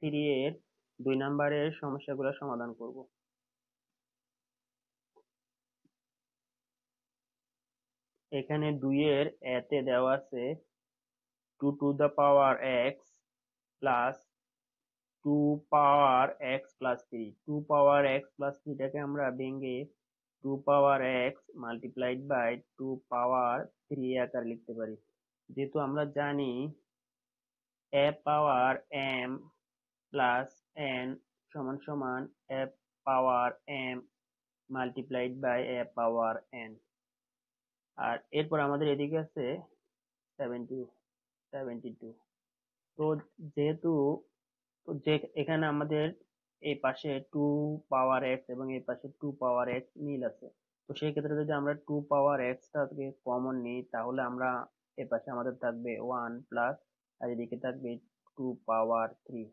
3 এর 2 নম্বরের সমস্যাগুলো সমাধান করব। এখানে 2 এর এতে দেওয়া আছে 2 to the power x plus 2 power x plus 3। 2 power x plus 3 টাকে আমরা ভেঙে 2 power x multiplied by 2 power 3 আকারে লিখতে পারি। যেহেতু আমরা জানি a power m plus n সমান সমান a power m multiplied by a power n। আর এরপর আমাদের এদিকে আছে 72। তো যেহেতু এখানে আমাদের এই পাশে 2 পাওয়ার x এবং এই পাশে 2 পাওয়ার x মিল আছে, তো সেই ক্ষেত্রে যদি আমরা 2 পাওয়ার x টাকে কমন নিই তাহলে আমরা এই পাশে আমাদের থাকবে 1 প্লাস আর এদিকে থাকবে 2 পাওয়ার 3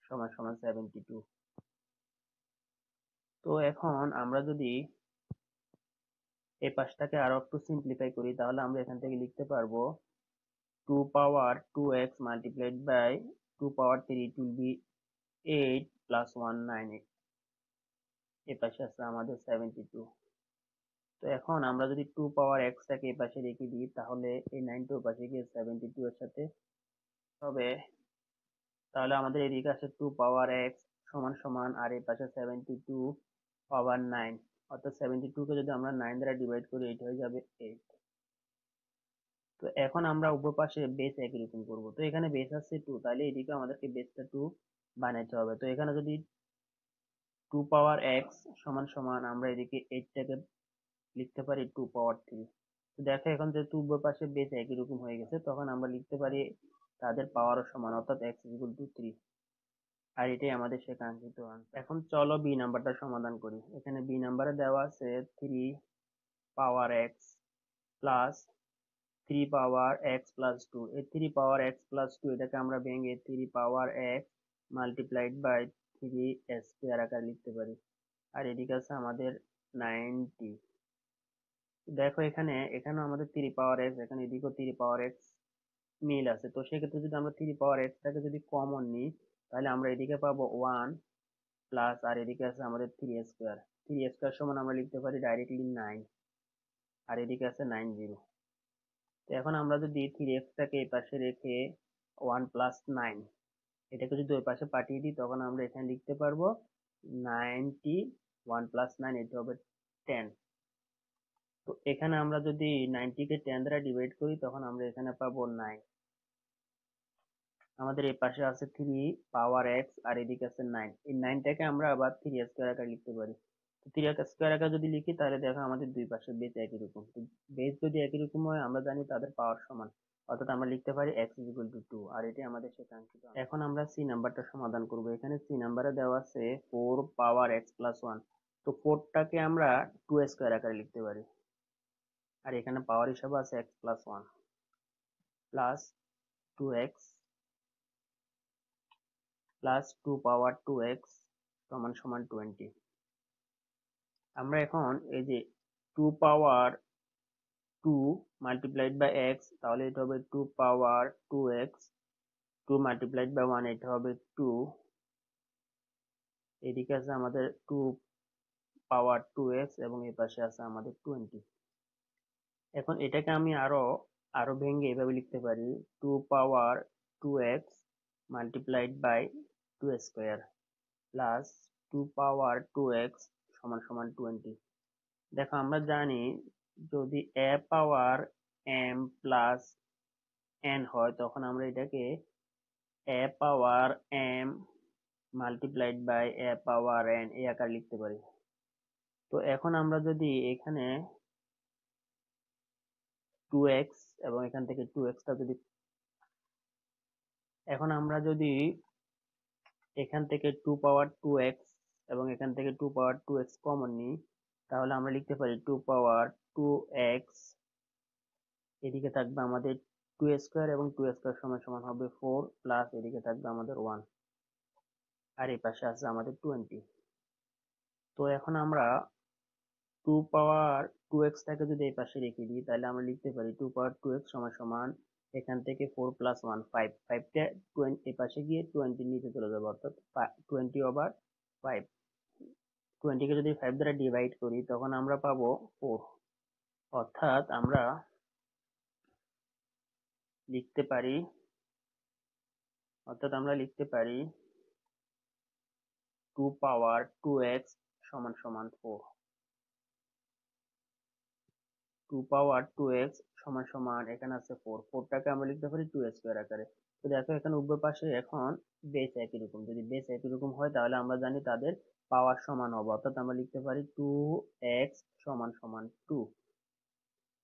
সমান সমান 72। তো এখন আমরা যদি এই পাশটাকে আরো একটু সিম্পলিফাই করি তাহলে আমরা এখান থেকে লিখতে পারবো 2 power 2x multiplied by 2 power 3, it will be 8 plus 1 9। এই পাশে আছে আমাদের 72। তো এখন আমরা যদি 2 পাওয়ার x টাকে এই পাশে রেখে দিই তাহলে এই 9 টা পাশে গিয়ে 72 এর সাথে হবে, তাহলে আমাদের এদিকে আছে 2 পাওয়ার x সমান সমান আর এই পাশে 72 পাওয়ার 9, অর্থাৎ 72 কে যদি আমরা 9 দ্বারা ডিভাইড করি এটা হয়ে যাবে 8। তো এখন আমরা উভয় পাশে বেস একই রকম করব। তো এখানে বেস আছে 2, তাহলে এদিকে আমাদেরকে বেসটা 2 বানাইতে হবে। তো এখানে যদি 2 পাওয়ার x সমান সমান আমরা এদিকে 8 টাকে লিখতে পারি 2 পাওয়ার 3। তো দেখো এখন যেহেতু উভয় পাশে বেস একই রকম হয়ে গেছে তখন আমরা লিখতে পারি তাদের পাওয়ারও সমান, অর্থাৎ x ইকুয়াল টু 3। আর এটাই আমাদের সে কাঙ্ক্ষিত আনসার। এখন চলো বি নাম্বারটা সমাধান করি। এখানে বি নাম্বারে দেওয়া আছে 3 পাওয়ার x প্লাস 3 পাওয়ার x প্লাস 2। এই 3 পাওয়ার x প্লাস 2 এটাকে আমরা ভেঙে 3 পাওয়ার x মাল্টিপ্লাইড বাই 3 স্কয়ার আকারে লিখতে পারি। আর এদিকে আছে আমাদের 90। দেখো এখানে আমাদের 3 পাওয়ার x, এখানে এদিকেও 3 পাওয়ার x মিল আছে, তো সেক্ষেত্রে যদি আমরা 3 পাওয়ার x টাকে যদি কমন নিই তাহলে আমরা এদিকে পাবো 1 প্লাস আর এদিকে আছে আমাদের 3 স্কয়ার। 3 স্কয়ার সমান আমরা লিখতে পারি ডাইরেক্টলি 9 আর এদিকে আছে 90। তো এখন আমরা যদি 3x টাকে এই পাশে রেখে 1 প্লাস 9 এটাকে যদি ওই পাশে পাঠিয়ে দিই তখন আমরা এখানে লিখতে পারবো 90 1 প্লাস 9 এটা হবে 10। তো এখানে আমরা যদি 90 কে 10 দ্বারা ডিভাইড করি তখন আমরা এখানে পাবো 9। আমাদের এই পাশে আছে 3 পাওয়ার x আর এদিকে আছে 9। এই 9 টাকে আমরা আবার 3 স্কয়ার আকারে লিখতে পারি। তো 3 স্কয়ার আকারে যদি লিখি তাহলে দেখো আমাদের দুই পাশে বেস একই রকম। তো বেস যদি একই রকম হয় আমরা জানি তাদের পাওয়ার সমান, অর্থাৎ আমরা লিখতে পারি x is equal to 2। আর এটাই আমাদের সে কাঙ্ক্ষিত। এখন আমরা সি নাম্বারটা সমাধান করব। এখানে সি নাম্বারে দেওয়া আছে 4 পাওয়ার x প্লাস 1। তো 4 টাকে আমরা 2 স্কয়ার আকারে লিখতে পারি আর এখানে পাওয়ার হিসাবে আছে x plus 1 plus 2x plus 2 power 2x সমান সমান 20। আমরা এখন এই যে 2 পাওয়ার 2 মাল্টিপ্লাইড বাই x তাহলে এটা হবে 2 পাওয়ার 2x, 2 মাল্টিপ্লাইড বাই 1 এটা হবে 2, এদিকে আছে আমাদের 2 পাওয়ার 2x এবং এই পাশে আছে আমাদের 20। এখন এটাকে আমি আরো ভেঙে এভাবে লিখতে পারি 2 power 2x multiplied by 2 square plus 2 power 2x সমান সমান 20। দেখো আমরা জানি যদি a power m plus n হয় তখন আমরা এটাকে a power m multiplied by a power n এই আকারে লিখতে পারি। তো এখন আমরা যদি এখানে 2x এবং এখান থেকে 2x টা যদি এখন আমরা যদি এখান থেকে 2 পাওয়ার 2x এবং এখান থেকে 2 পাওয়ার 2x কমন নিই তাহলে আমরা লিখতে পারি 2 পাওয়ার 2x, এদিকে থাকবে আমাদের 2 স্কয়ার এবং 2 স্কয়ার সমান সমান হবে 4 প্লাস এদিকে থাকবে আমাদের 1 আর এই পাশে আছে আমাদের 20। তো এখন আমরা 2 পাওয়ার 2x টাকে যদি এই পাশে রেখে দিই তাহলে আমরা লিখতে পারি 2 পাওয়ার 2x সমান সমান এখান থেকে 4 প্লাস 1 5, 5টা 20 এই পাশে গিয়ে 20 নিচে চলে যাবে, অর্থাৎ 20/5। 20 কে যদি 5 দ্বারা ডিভাইড করি তখন আমরা পাবো 4। অর্থাৎ আমরা লিখতে পারি অর্থাৎ আমরা লিখতে পারি 2 পাওয়ার 2x সমান সমান 4। 2 পাওয়ার 2x সমান সমান এখানে আছে 4, 4টাকে আমরা লিখতে পারি 2 স্কয়ার আকারে। তো দেখো এখানে উভয় পাশে এখন বেস একই রকম, যদি বেস একই রকম হয় তাহলে আমরা জানি তাদের পাওয়ার সমান হবে, অর্থাৎ আমরা লিখতে পারি 2x সমান সমান 2।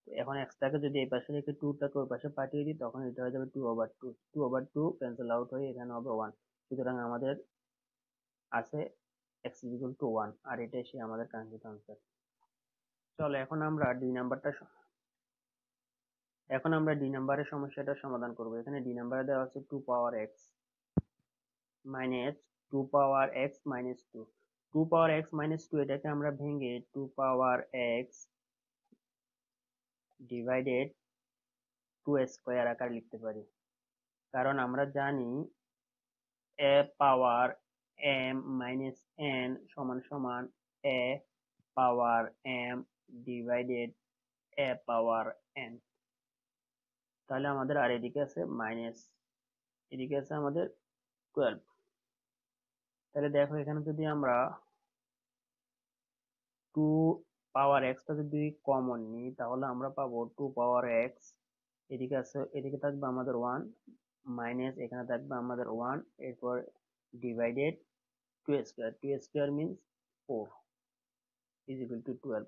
এখন এক্সটাকে যদি এই পাশে রেখে 2টাকে ওই পাশে পাঠিয়ে দিই তখন এটা হয়ে যাবে 2/2, 2/2 ক্যান্সেল আউট হয়ে এখানে হবে 1। সুতরাং আমাদের আছে x = 1, আর এটাই সে আমাদের কাঙ্ক্ষিত আনসার। চলো এখন আমরা ডি নাম্বারের সমস্যাটা সমাধান করব। এখানে ডি নাম্বারে দেওয়া আছে 2 power x minus 2 power x minus 2। 2 power x minus 2 এটাকে আমরা ভেঙে 2 পাওয়ার x ডিভাইডেড 2 স্কয়ার আকারে লিখতে পারি, কারণ আমরা জানি a power m minus n সমান সমান a power m divided a power n। তাহলে আমাদের আর এদিকে আছে মাইনাস, এদিকে আছে আমাদের 12। তাহলে দেখো এখানে যদি আমরা 2 পাওয়ার x টা যদি কমন নিই তাহলে আমরা পাবো 2 পাওয়ার x, এদিকে আছে, এদিকে থাকবে আমাদের 1 মাইনাস এখানে থাকবে আমাদের 1, এরপর divided 2 square, 2 square means 4 is equal two 12।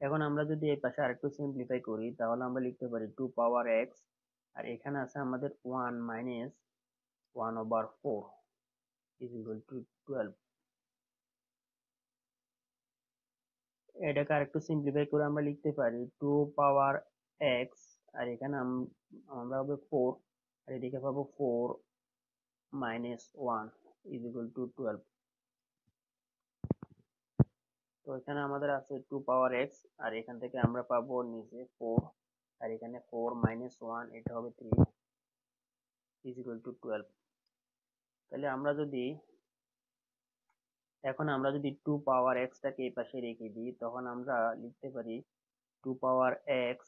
এখন আমরা যদি এই পাশে আরেকটু সিম্পলিফাই করি তাহলে আমরা লিখতে পারি 2 পাওয়ার x, আর এখানে আছে আমাদের 1 মাইনাস 1/4 ইজ ইকুয়াল টু 12। এটাকে আরেকটু সিম্পলিফাই করে আমরা লিখতে পারি 2 পাওয়ার x, আর এখানে আমরা পাবো 4, আর এদিকে পাবো 4 মাইনাস 1 ইজ ইকুয়াল টু 12। তো এখানে আমাদের আছে 2 পাওয়ার x, আর এখান থেকে আমরা পাবো নিচে 4, আর এখানে 4 মাইনাস 1 এটা হবে 3 ইজ ইকুয়াল টু 12। তাহলে এখন আমরা যদি 2 পাওয়ার x টাকে এই পাশে রেখে দিই তখন আমরা লিখতে পারি 2 পাওয়ার x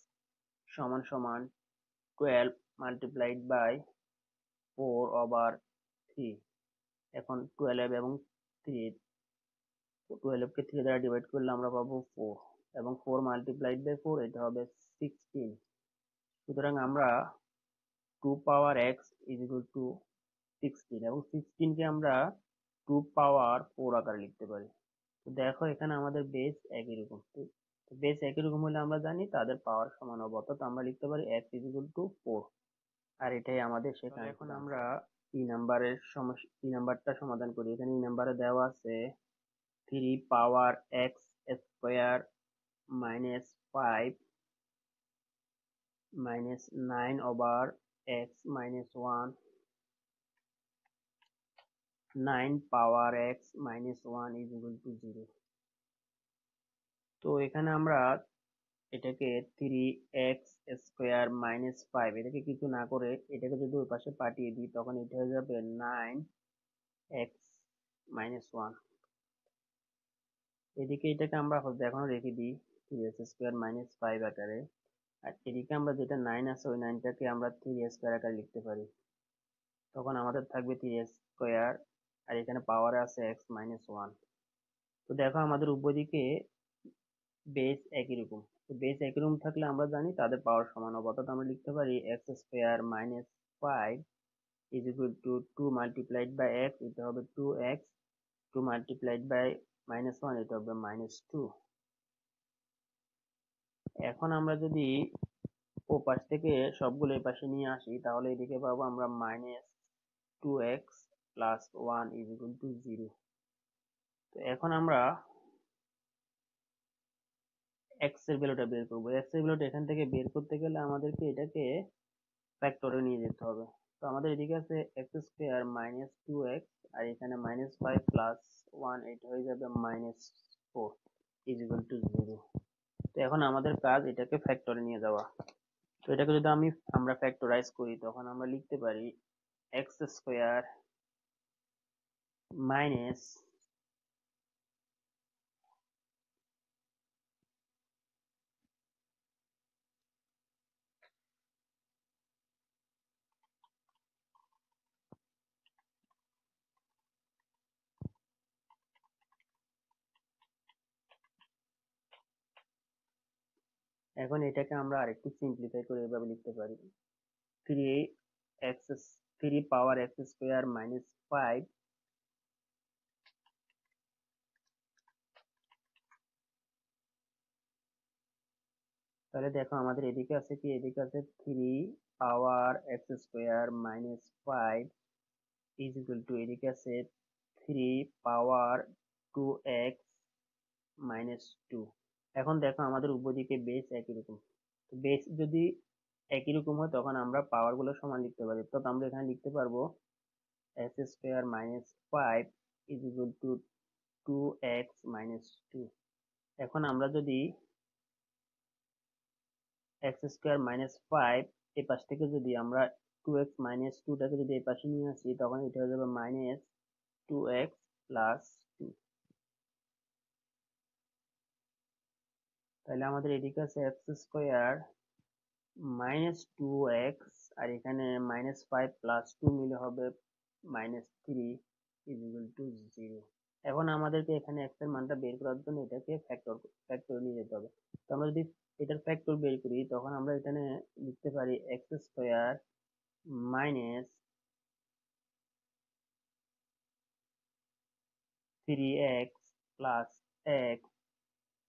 সমান সমান 12 মাল্টিপ্লাইড বাই 4/3। এখন 12 এবং 3, 12 কে 3 দ্বারা ডিভাইড করলে আমরা পাবো 4, এবং 4 মাল্টিপ্লাইড বাই 4 এটা হবে 16। সুতরাং আমরা 2 power x is equal two 16, এবং 16 কে আমরা 2 পাওয়ার 4 আকারে লিখতে পারি। তো দেখো এখানে আমাদের বেস একই রকম, তো বেস একই রকম হলে আমরা জানি তাদের পাওয়ার সমান হবে, অর্থাৎ আমরা লিখতে পারি x ইজ ইকুয়াল টু 4, আর এটাই আমাদের সেখানে। এখন আমরা ই নাম্বারটা সমাধান করি। এখানে ই নাম্বারে দেওয়া আছে 3 পাওয়ার x square minus 5 minus 9/x minus 1, 9 power x minus 1 is equal two 0। তো এখানে আমরা এটাকে 3x স্কয়ার মাইনাস 5 এটাকে কিছু না করে এটাকে যদি ওই পাশে পাঠিয়ে দিই তখন এটা হয়ে যাবে 9x মাইনাস 1। এদিকে এটাকে আমরা এখনো রেখে দিই 3x স্কয়ার মাইনাস 5 আকারে, আর এদিকে আমরা যেটা 9 আছে ওই 9টাকে আমরা 3 স্কয়ার আকারে লিখতে পারি, তখন আমাদের থাকবে 3 স্কয়ার, আর এখানে পাওয়ারে আছে x মাইনাস 1। তো দেখো আমাদের উভয় দিকে বেস একই রকম, তো বেস একই রকম থাকলে আমরা জানি তাদের পাওয়ার সমান হবে, অর্থাৎ আমরা লিখতে পারি x square minus 5 is equal to 2 multiplied by x, এটা হবে 2x, 2 মাল্টিপ্লাইড বাই মাইনাস 1 এটা হবে মাইনাস 2। এখন আমরা যদি ও পাশ থেকে সবগুলো এই পাশে নিয়ে আসি তাহলে এদিকে পাবো আমরা minus 2x plus 1 is equal two 0। তো এখন আমরা x এর ভ্যালুটা বের করব। x এর ভ্যালুটা এখান থেকে বের করতে গেলে আমাদেরকে এটাকে ফ্যাক্টরে নিয়ে যেতে হবে। তো আমাদের এদিকে আছে x স্কয়ার মাইনাস 2x, আর এখানে মাইনাস 5 প্লাস 1 এটা হয়ে যাবে মাইনাস 4 ইজ ইকুয়াল টু 0। তো এখন আমাদের কাজ এটাকে ফ্যাক্টরে নিয়ে যাওয়া। তো এটাকে যদি আমরা ফ্যাক্টরাইজ করি তখন আমরা লিখতে পারি এক্স স্কোয়ার মাইনাস এখন এটাকে আমরা আরেকটু সিম্পলিফাই করে এভাবে লিখতে পারি three x three power x square minus five. তাহলে দেখো আমাদের এদিকে আছে কি, এদিকে আছে three power x square minus five is equal to, এদিকে আছে three power two x minus two. এখন দেখো আমাদের উভয় দিকে বেস একই রকম, বেস যদি একই রকম হয় তখন আমরা পাওয়ার গুলো সমান লিখতে পারি। তো আমরা এখানে লিখতে পারবো x square minus five is equal to two x minus two. এখন আমরা যদি এক্স স্কোয়ার মাইনাস ফাইভ এই পাশ থেকে যদি আমরা টু এক্স মাইনাস টুটাকে যদি এই পাশে নিয়ে আসি তখন এটা হয়ে যাবে minus two x plus two. তাহলে আমাদের এদিকে আছে x square minus two x আর এখানে মাইনাস ফাইভ প্লাস টু মিলে হবে minus three is equal to zero. এখন আমাদেরকে এখানে এক্স এর মানটা বের করার জন্য এটাকে ফ্যাক্টর নিয়ে যেতে হবে। তো আমরা যদি এটার ফ্যাক্টর বের করি তখন আমরা এখানে লিখতে পারি x square minus three x plus x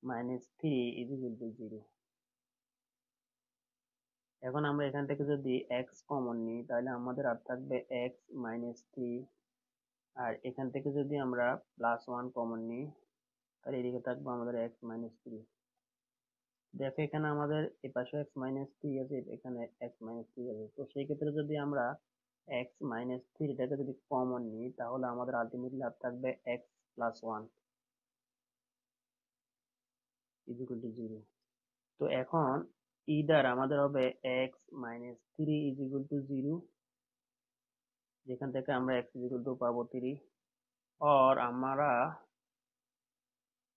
minus three is equal to zero. এখন আমরা এখান থেকে যদি এক্স কমন নিই তাহলে আমাদের আর থাকবে এক্স মাইনাস থ্রি, আর এখান থেকে যদি আমরা প্লাস ওয়ান কমন নিই তাহলে এদিকে থাকবে আমাদের এক্স মাইনাস থ্রি। দেখো এখানে আমাদের এপাশে এক্স মাইনাস থ্রি আছে, এখানে এক্স মাইনাস থ্রি আছে, তো সেই ক্ষেত্রে যদি আমরা এক্স মাইনাস থ্রিটাকে যদি কমন নিই তাহলে আমাদের আলটিমেটলি আর থাকবে x plus one is equal to zero. তো এখন ইদার আমাদের হবে x minus three is equal to zero, যেখান থেকে আমরা এক্স ইজ ইকুয়াল টু পাবো থ্রি, আর আমরা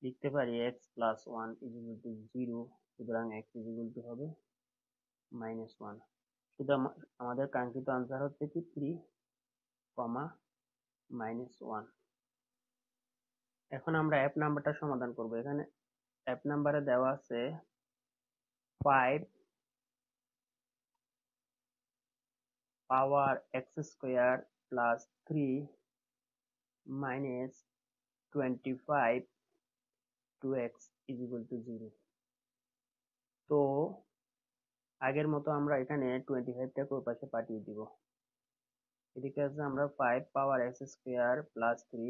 লিখতে পারি x plus one is equal to zero, সুতরাং এক্স ইজ ইকুয়াল টু হবে মাইনাস ওয়ান। শুধু আমাদের কাঙ্ক্ষিত আনসার হচ্ছে কি থ্রি কমা মাইনাস ওয়ান। এখন আমরা অ্যাপ নাম্বারটা সমাধান করব। এখানে অ্যাপ নাম্বারে দেওয়া আছে five power x square plus three minus 25 two x is equal to zero. তো আগের মতো আমরা এখানে 25টাকে ওই পাশে পাঠিয়ে দিব। এদিকে আছে আমরা five power x square plus three,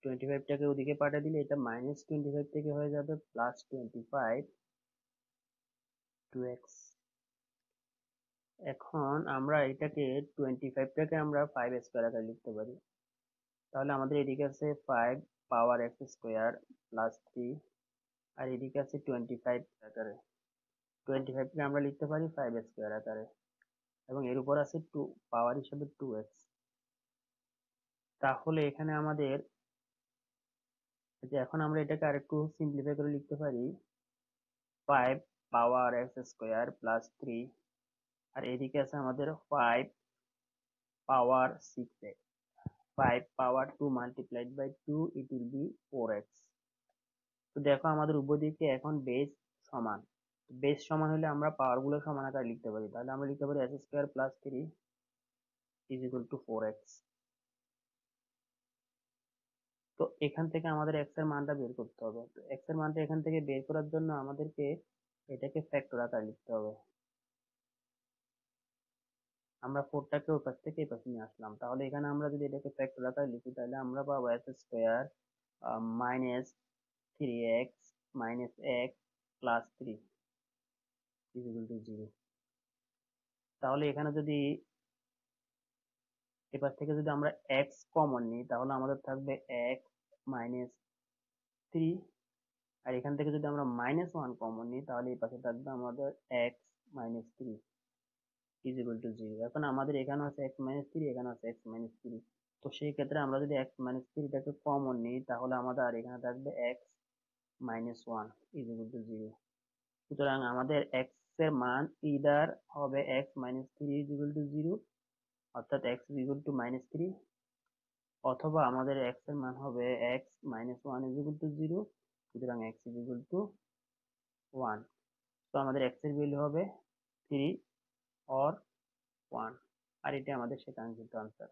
25টাকে ওদিকে পাঠিয়ে দিলে এটা মাইনাস 25 থেকে হয়ে যাবে প্লাস 25 টু এক্স। এখন আমরা এটাকে 25টাকে আমরা ফাইভ স্কোয়ার আকারে লিখতে পারি। তাহলে আমাদের এদিকে আছে five power x square plus three আর এদিকে আছে 25 আকারে। 25কে আমরা লিখতে পারি ফাইভ স্কোয়ার আকারে এবং এর উপর আছে টু পাওয়ার হিসেবে টু এক্স। তাহলে এখানে আমাদের এখন আমরা এটাকে আরেকটু সিম্পলিফাই করে লিখতে পারি five power x square plus three আর এদিকে আছে আমাদের five power six x, five power two multiplied by two it will be four x. তো দেখো আমাদের উভয় দিকে এখন বেস সমান, বেস সমান হলে আমরা পাওয়ার গুলো সমান আকারে লিখতে পারি। তাহলে আমরা লিখতে পারি x square plus three is equal two four x. তো এখান থেকে আমাদের এক্স এর মানটা বের করতে হবে। তো এক্স এর মানটা এখান থেকে বের করার জন্য আমাদেরকে এটাকে ফ্যাক্টর আকারে লিখতে হবে। আমরা ফোরটাকে ওই পাশ থেকে এই পাশে নিয়ে আসলাম, তাহলে এখানে আমরা যদি এটাকে ফ্যাক্টর আকারে লিখি তাহলে আমরা পাবো x square minus three x minus x plus three is equal to zero. তাহলে এখানে যদি এপাশ থেকে যদি আমরা এক্স কমন নিই তাহলে আমাদের থাকবে এক্স মাইনাস থ্রি আর এখান থেকে যদি আমরা মাইনাস ওয়ান কমন নিই তাহলে এই পাশে থাকবে আমাদের x minus three is equal to zero. এখন আমাদের এখানে আছে এক্স মাইনাস থ্রি, এখানে আছে এক্স মাইনাস থ্রি। তো সেই ক্ষেত্রে আমরা যদি এক্স মাইনাস থ্রিটাকে কমন নিই, তাহলে আমাদের আর এখানে থাকবে x minus one is equal to zero. সুতরাং আমাদের এক্স এর মান ইদার হবে x minus three is equal to zero, অর্থাৎ x is equal to minus three, অথবা আমাদের এক্স এর মান হবে x minus one is equal to zero. সুতরাং x is equal to one. তো আমাদের এক্স এর ভ্যালু হবে থ্রি অর ওয়ান। আর এটা আমাদের সেটা আনসার।